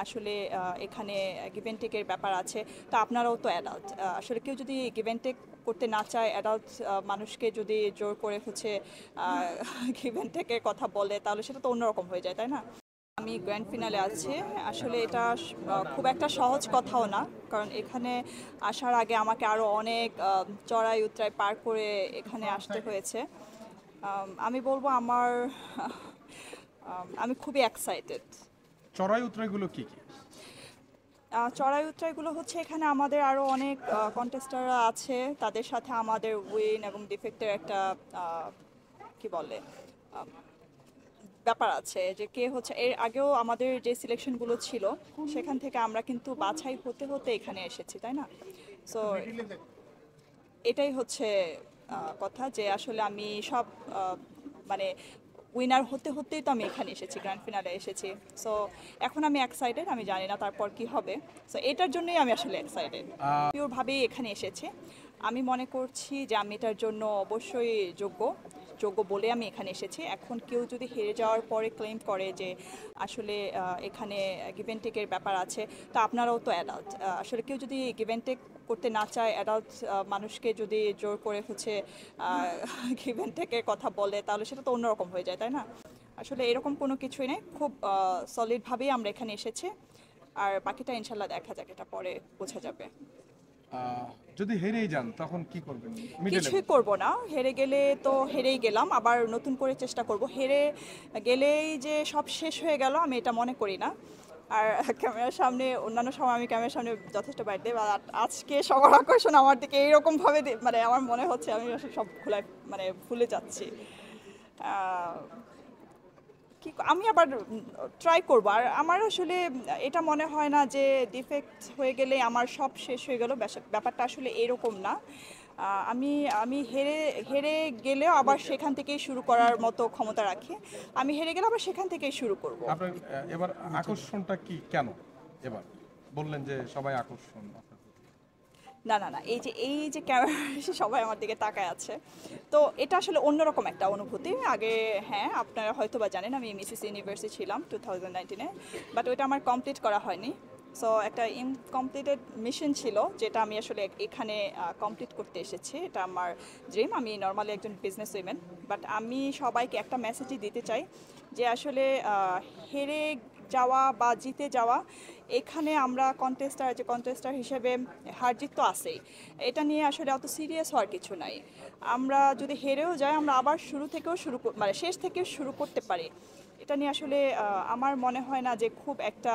আসলে এখানে give and টেকের ব্যাপার আছে। তো আপনারাও তো অ্যাডাল্ট, আসলে কেউ যদি গিভ অ্যান্ড টেক করতে না চায়, অ্যাডাল্ট মানুষকে যদি জোর করে হচ্ছে গিভ অ্যান্ড টেকের কথা বলে, তাহলে সেটা তো অন্যরকম হয়ে যায়, তাই না? আমি গ্র্যান্ড ফিনালে আছি। আসলে এটা খুব একটা সহজ কথাও না, কারণ এখানে আসার আগে আমাকে আরও অনেক চড়াই উতরাই পার করে এখানে আসতে হয়েছে। আমি বলবো আমি খুবই এক্সাইটেড। চড়াই উতরাইগুলো কি কি? চড়াই উতরাইগুলো হচ্ছে এখানে আমাদের আরও অনেক কন্টেস্টাররা আছে, তাদের সাথে আমাদের উইন এবং ডিফেক্টের একটা কি বলে ব্যাপার আছে, যে কে হচ্ছে এর আগেও আমাদের যে সিলেকশনগুলো ছিল সেখান থেকে আমরা কিন্তু বাছাই হতে হতে এখানে এসেছি, তাই না? সো এটাই হচ্ছে কথা, যে আসলে আমি সব মানে উইনার হতে হতেই তো আমি এখানে এসেছি, গ্র্যান্ড ফিনালে এসেছি। সো এখন আমি এক্সাইটেড, আমি জানি না তারপর কি হবে। সো এটার জন্যই আমি আসলে এক্সাইটেড, পিওরভাবেই এখানে এসেছি। আমি মনে করছি যে আমি এটার জন্য অবশ্যই যোগ্য যোগ্য বলে আমি এখানে এসেছি। এখন কেউ যদি হেরে যাওয়ার পরে ক্লেম করে যে আসলে এখানে গিভ অ্যান্ড টেকের ব্যাপার আছে, তো আপনারাও তো অ্যাডাল্ট, আসলে কেউ যদি গিভ অ্যান্ড টেক করতে না চায়, অ্যাডাল্ট মানুষকে যদি জোর করে হচ্ছে গিভ অ্যান্ড টেকের কথা বলে, তাহলে সেটা তো অন্যরকম হয়ে যায়, তাই না? আসলে এরকম কোনো কিছুই নেই, খুব সলিডভাবেই আমরা এখানে এসেছি। আর বাকিটা ইনশাল্লাহ দেখা যাক, এটা পরে বোঝা যাবে। যদি হেরেই যান তখন কি করবেন? কিছুই করব না, হেরে গেলে তো হেরেই গেলাম, আবার নতুন করে চেষ্টা করব। হেরে গেলেই যে সব শেষ হয়ে গেল, আমি এটা মনে করি না। আর ক্যামেরার সামনে, অন্যান্য সময় আমি ক্যামেরার সামনে যথেষ্ট বাইট দিই, আর আজকে সবার আকর্ষণ আমার দিকে এইরকমভাবে মানে আমার মনে হচ্ছে আমি আসলে সব মানে ভুলে যাচ্ছি। কি আমি আবার ট্রাই করব। আর আমার আসলে এটা মনে হয় না যে ডিফেক্ট হয়ে গেলে আমার সব শেষ হয়ে গেল, ব্যাপারটা আসলে এরকম না। আমি আমি হেরে হেরে গেলেও আবার সেখান থেকেই শুরু করার মতো ক্ষমতা রাখি। আমি হেরে গেলে আবার সেখান থেকেই শুরু করব। আপনার এবার আকর্ষণটা কি, কেন এবার বললেন যে সবাই আকর্ষণ আপনার প্রতি? না না না, এই যে ক্যামেরা এসে সবাই আমার দিকে তাকায় আছে, তো এটা আসলে অন্যরকম একটা অনুভূতি। আগে হ্যাঁ, আপনারা হয়তো বা জানেন আমি মিসেস ইউনিভার্সিটি ছিলাম 2019-এ, বাট ওইটা আমার কমপ্লিট করা হয়নি। সো একটা ইনকমপ্লিটেড মিশন ছিল, যেটা আমি আসলে এখানে কমপ্লিট করতে এসেছি। এটা আমার ড্রিম। আমি নর্মালি একজন বিজনেস উইমেন, বাট আমি সবাইকে একটা মেসেজই দিতে চাই যে আসলে হেরে যাওয়া বা জিতে যাওয়া, এখানে আমরা কন্টেস্টার হিসেবে হার জিত তো আছেই, এটা নিয়ে আসলে অত সিরিয়াস হওয়ার কিছু নাই। আমরা যদি হেরেও যাই, আমরা আবার শুরু থেকেও মানে শেষ থেকে শুরু করতে পারি। এটা নিয়ে আসলে আমার মনে হয় না যে খুব একটা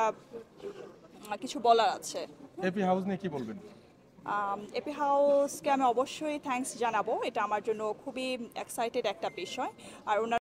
কিছু বলার আছে। এপি হাউস নিয়ে কি বলবেন? এপি হাউসকে আমি অবশ্যই থ্যাঙ্কস জানাবো, এটা আমার জন্য খুবই এক্সাইটেড একটা বিষয়। আর ওনার